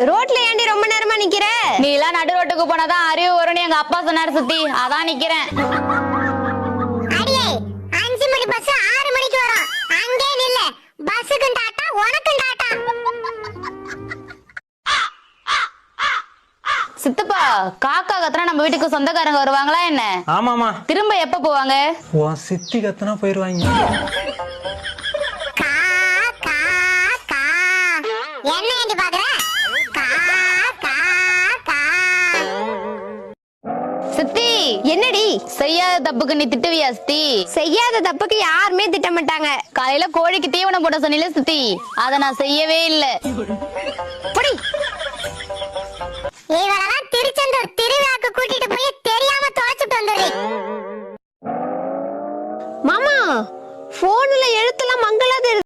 ரோட்ல ஏண்டி ரொம்ப நேரமா நிக்கிற? நீ எல்லாம் நடு ரோட்டுக்கு போனாதான் அறிவு வரும்னு எங்க அப்பா சொன்னாரு சுத்தி, அதான் நிக்கிறேன். அடியே 5 மணி பஸ் 6 மணிக்கு வரும், அங்கே நில்ல. பஸ்ஸுக்கு டாட்டா, உனக்கு டாட்டா. சித்தப்பா, காக்கா கத்துனா நம்ம வீட்டுக்கு சொந்தக்காரங்க வருவாங்களா என்ன? ஆமாமா. திரும்ப எப்ப போவாங்க? உன் சித்தி கத்துனா போயிருவாங்க. கா கா கா. என்ன ஏண்டி பாக்குற? கா கா கா. சித்தி, என்னடி? செய்யாத தப்புக்கு நீ திட்டுவியா சித்தி? செய்யாத தப்புக்கு யாருமே திட்ட மாட்டாங்க. காலையில கோழிக்கு தீவனம் போட சொன்னீல சித்தி, அத நான் செய்யவே இல்ல. புடி.